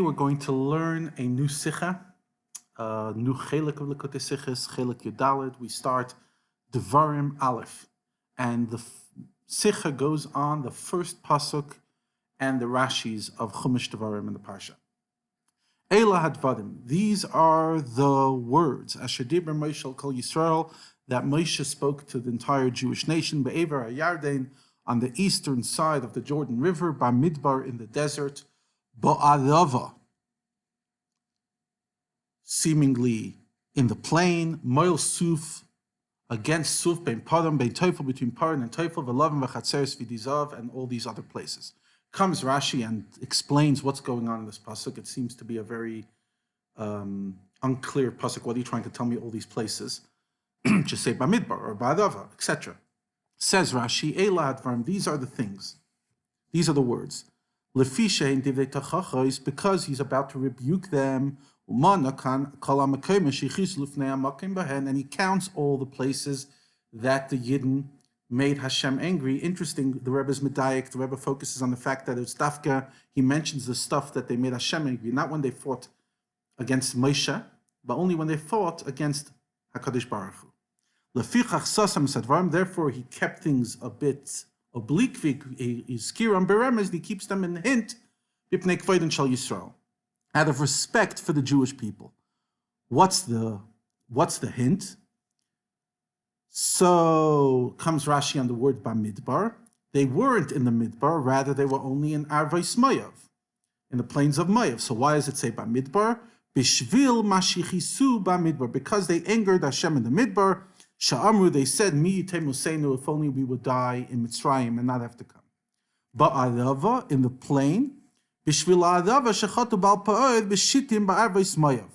We're going to learn a new Sicha, new chelik of Likutei Sichos, chelik Yudalet. We start Devarim Aleph, and the Sicha goes on the first Possuk and the Rashis of Chumash Devorim in the Parsha. Eila Hadvarim, these are the words, Asher Dibra Moshe al Kol Yisrael, that Moshe spoke to the entire Jewish nation, Be'ever HaYarden, on the eastern side of the Jordan River, Bamidbar in the desert, Ba'arava, seemingly in the plain, Moil Suf, against Suf, Ben Param, Ben Teufel, between Paran and Teufel, Velavim V'Chatzeres V'Dizav, and all these other places. Comes Rashi and explains what's going on in this Possuk. It seems to be a very unclear Possuk. What are you trying to tell me all these places? Just say Bamidbar or Ba'arava, etc. Says Rashi, Eila Advarim, these are the things. These are the words. Lefisha divrei tachachos, because he's about to rebuke them, and he counts all the places that the Yidden made Hashem angry. Interesting, the Rebbe's medayik, the Rebbe focuses on the fact that it's dafka, he mentions the stuff that they made Hashem angry, not when they fought against Moshe, but only when they fought against HaKadosh Baruch Hu. Lefichach sasam sadvarim, therefore he kept things a bit oblique, he's skiram beremez, he keeps them in hint, bipnei kvoden shel Yisrael, out of respect for the Jewish people. What's the hint? So comes Rashi on the word Bamidbar. They weren't in the Midbar, rather they were only in Arvais Mayav, in the plains of Mayav. So why does it say Bamidbar? Bishvil mashichisu Bamidbar, because they angered Hashem in the Midbar. Sha'amru, they said, Mi yitemusenu, if only we would die in Mitzrayim and not have to come. Ba'arava, in the plain, Bishvil ha'arava shechatu bal pa'od b'shitim ba'arvais Mayav.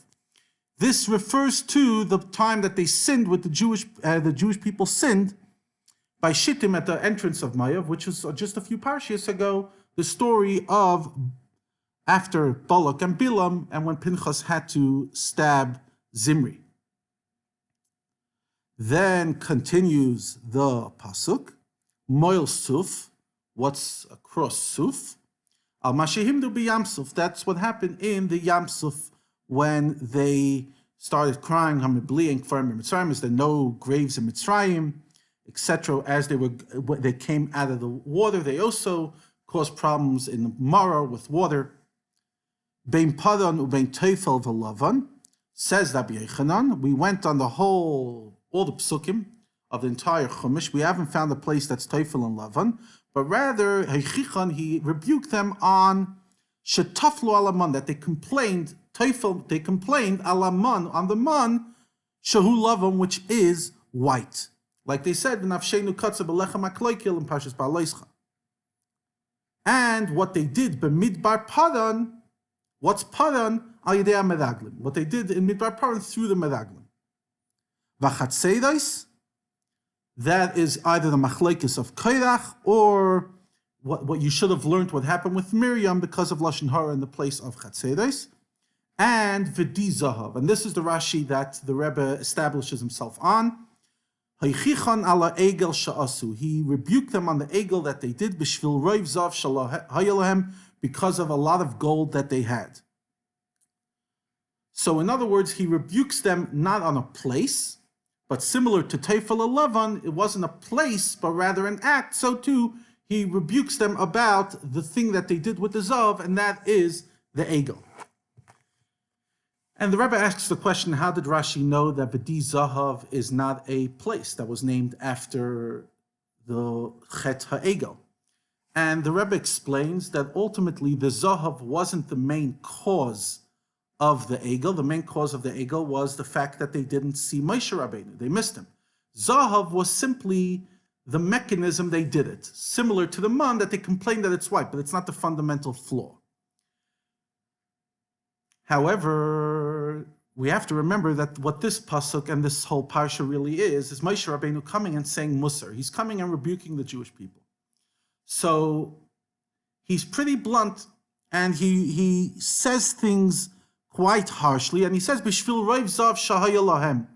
This refers to the time that they sinned with the Jewish people sinned by Shittim at the entrance of Mayav, which was just a few parshas ago, the story of after Balak and Bilam, and when Pinchas had to stab Zimri. Then continues the Possuk, Moil Suf, what's across Suf? Al Mashehimdu b'Yam Suf, that's what happened in the Yam Suf, when they started crying, is there no graves in Mitzrayim, etc. As they came out of the water, they also caused problems in the Mara with water. Bein Paran ubein Teufel v'Lavan, says Rabbi Yochanan, we went on all the psukim of the entire Chumash. We haven't found a place that's Teufel and Lavan, but rather he rebuked them on Shetaflu alaman, that they complained. Teufel, they complained alaman, on the man shahu lavam, which is white, like they said v'nafshenu katza b'lechem hakloikil in Parshas Ba'aleischa. And what they did b'midbar paran, what's paran? Al yedei meraglim, what they did in midbar paran through the meraglim. V'chatzeiros, that is either the machlekes of Korach or what you should have learned what happened with Miriam because of Lashon Hara in the place of Chatzeiros, and V'di Zahav. And this is the Rashi that the Rebbe establishes himself on. Haychichan ala egel sha'asu. He rebuked them on the egel that they did, b'shvil roiv zav shalahem, because of a lot of gold that they had. So in other words, he rebukes them not on a place, but similar to Teufel Lavan, it wasn't a place, but rather an act. So too, he rebukes them about the thing that they did with the Zav, and that is the Egel. And the Rebbe asks the question, how did Rashi know that V'di Zahav is not a place that was named after the Chet HaEgel? And the Rebbe explains that ultimately the Zahav wasn't the main cause of the Egel. The main cause of the Egel was the fact that they didn't see Moshe Rabbeinu. They missed him. Zahav was simply the mechanism they did it, similar to the man that they complained that it's white, but it's not the fundamental flaw. However, we have to remember that what this Possuk and this whole Parsha really is Moshe Rabbeinu coming and saying Musar. He's coming and rebuking the Jewish people. So he's pretty blunt, and he says things quite harshly, and he says, Bishvil roiv zav shahaya lahem.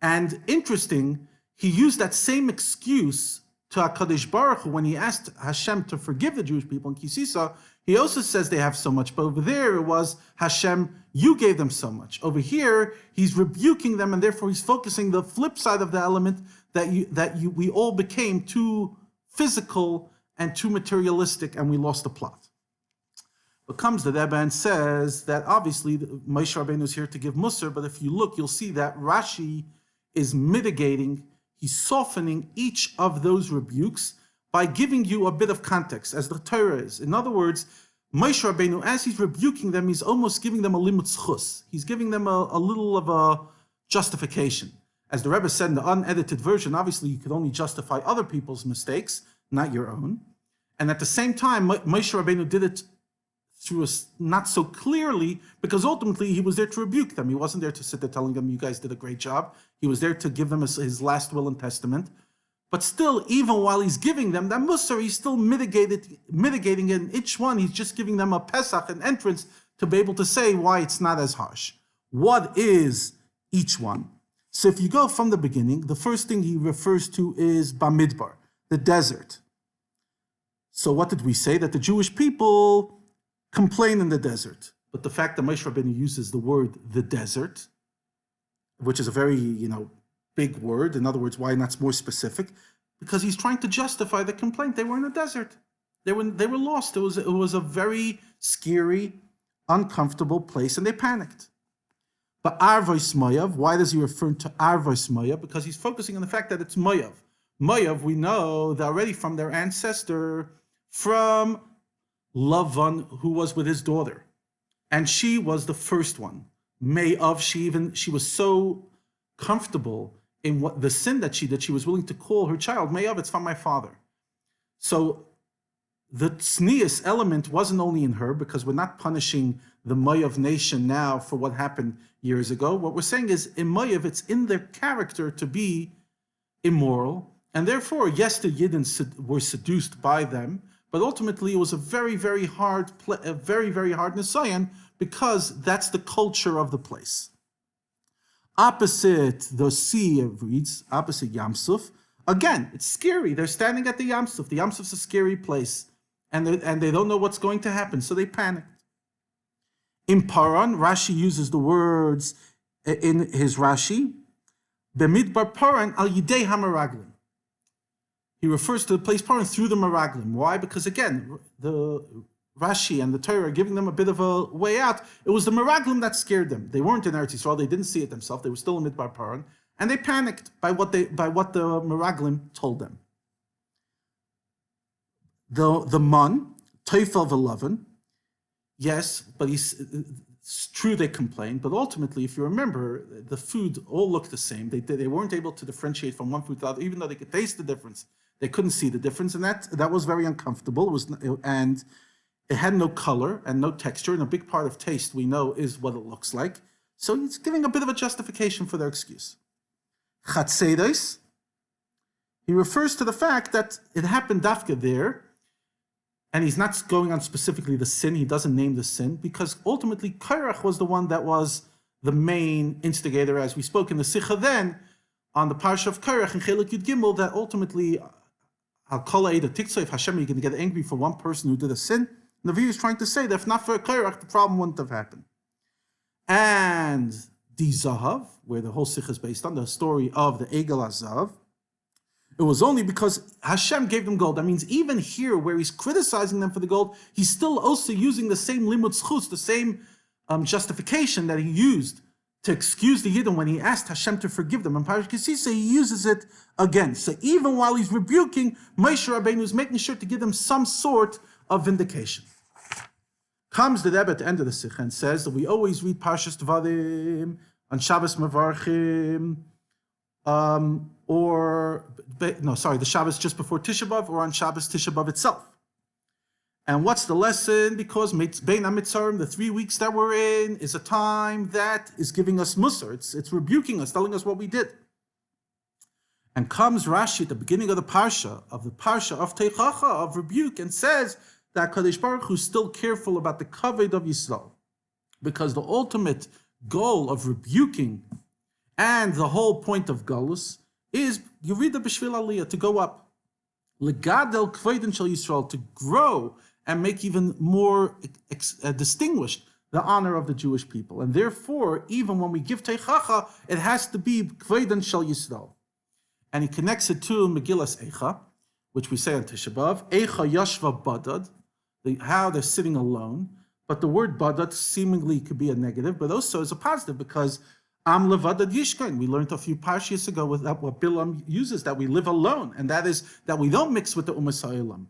And interesting, he used that same excuse to HaKadosh Baruch Hu when he asked Hashem to forgive the Jewish people in Kisisa. He also says they have so much, but over there it was Hashem, you gave them so much. Over here, he's rebuking them, and therefore he's focusing the flip side of the element that we all became too physical and too materialistic, and we lost the plot. But comes the Rebbe and says that obviously Moshe Rabbeinu is here to give Musar, but if you look, you'll see that Rashi is mitigating, he's softening each of those rebukes by giving you a bit of context, as the Torah is. In other words, Moshe Rabbeinu, as he's rebuking them, he's almost giving them a limut zchus. He's giving them a little of a justification. As the Rebbe said in the unedited version, obviously you could only justify other people's mistakes, not your own. And at the same time, Moshe Rabbeinu did it through not so clearly, because ultimately he was there to rebuke them. He wasn't there to sit there telling them, you guys did a great job. He was there to give them his last will and testament. But still, even while he's giving them that Musar, he's still mitigating in each one. He's just giving them a Pesach, an entrance, to be able to say why it's not as harsh. What is each one? So if you go from the beginning, the first thing he refers to is Bamidbar, the desert. So what did we say? That the Jewish people complain in the desert. But the fact that Moshe Rabbeinu uses the word the desert, which is a very, big word. In other words, why not more specific? Because he's trying to justify the complaint. They were in a desert. They were lost. It was a very scary, uncomfortable place, and they panicked. But Arvos Moav, why does he refer to Arvos Moav? Because he's focusing on the fact that it's Moav. Moav, we know that already from their ancestor, from Lavan, who was with his daughter. And she was the first one. Moav, she was so comfortable in what the sin that she did, she was willing to call her child, Moav, it's from my father. So the tznius element wasn't only in her, because we're not punishing the Moav nation now for what happened years ago. What we're saying is, in Moav, it's in their character to be immoral, and therefore, yes, the Yidden were seduced by them, but ultimately it was a very, very hard Nisayan, because that's the culture of the place. Opposite the sea, it reads, opposite Yamsuf. Again, it's scary. They're standing at the Yamsuf. The Yamsuf's a scary place, and they don't know what's going to happen, so they panicked. In Paran, Rashi uses the words in his Rashi, Bemidbar Paran al Yidei HaMeraglim. He refers to the place Paran through the Meraglim. Why? Because again, the Rashi and the Torah are giving them a bit of a way out. It was the Meraglim that scared them. They weren't in Eretz Yisrael. They didn't see it themselves. They were still in Midbar Paran, and they panicked by what the Meraglim told them. The man, Teufel v'Lavan, yes, but it's true they complained, but ultimately, if you remember, the food all looked the same. They weren't able to differentiate from one food to the other, even though they could taste the difference. They couldn't see the difference, and that was very uncomfortable. It had no color and no texture, and a big part of taste, we know, is what it looks like. So he's giving a bit of a justification for their excuse. Chatzedos, he refers to the fact that it happened dafka there, and he's not going on specifically the sin. He doesn't name the sin, because ultimately Korach was the one that was the main instigator, as we spoke in the Sicha then, on the parsha of Korach and Chelek Yud Gimel, that ultimately, Al Kol Eida Tiktzah, if Hashem, you're going to get angry for one person who did a sin. Navi is trying to say that if not for Korach, the problem wouldn't have happened. And the Zahav, where the whole Sicha is based on, the story of the Egel HaZahav, it was only because Hashem gave them gold. That means even here, where he's criticizing them for the gold, he's still also using the same limud zchus, the same justification that he used to excuse the Yidden when he asked Hashem to forgive them. And Parashat Kisisa, he uses it again. So even while he's rebuking, Moshe Rabbeinu is making sure to give them some sort of vindication. Comes the Rebbe at the end of the Sicha and says that we always read Parshas Devarim on Shabbos Mevarchim, the Shabbos just before Tisha B'Av, or on Shabbos Tisha B'Av itself. And what's the lesson? Because Bein HaMitzarim, the 3 weeks that we're in, is a time that is giving us Musar. It's rebuking us, telling us what we did. And comes Rashi at the beginning of the Parsha of Teichacha, of rebuke, and says that Kadosh Baruch Hu is still careful about the kavod of Yisrael. Because the ultimate goal of rebuking and the whole point of Galus is Yerida B'Shvil Aliyah, to go up. Legadel Kvoden Shel Yisrael, to grow and make even more distinguished the honor of the Jewish people. And therefore, even when we give teichacha, it has to be kvedan shel Yisrael. And he connects it to Megillas Eicha, which we say on Tisha B'Av, Eicha Yashva Badad, how they're sitting alone. But the word badad seemingly could be a negative, but also is a positive, because Am levadad yishkain. We learned a few parshas ago with that what Bilam uses, that we live alone, and that is that we don't mix with the Umas Ha'olam.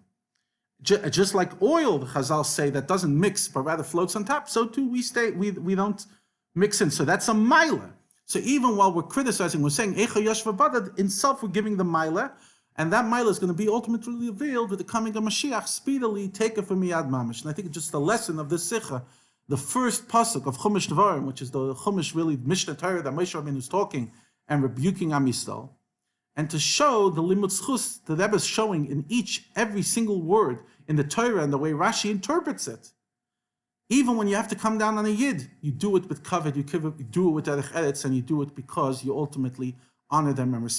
Just like oil, the Chazal say, that doesn't mix but rather floats on top, so too we don't mix in. So that's a maila. So even while we're criticizing, we're saying Eicha Yashva Badad, in self we're giving the maila, and that maila is going to be ultimately revealed with the coming of Mashiach, speedily take it from Miyad Mamash. And I think it's just the lesson of this Sicha, the first Possuk of Chumash Devorim, which is the Chumash, really, Mishnah Torah that Moshe Rabbeinu is talking and rebuking Am Yisrael, and to show the limud zchus, the Rebbe is showing in every single word in the Torah and the way Rashi interprets it. Even when you have to come down on a Yid, you do it with kavod, you do it with derech eretz, and you do it because you ultimately honor them and respect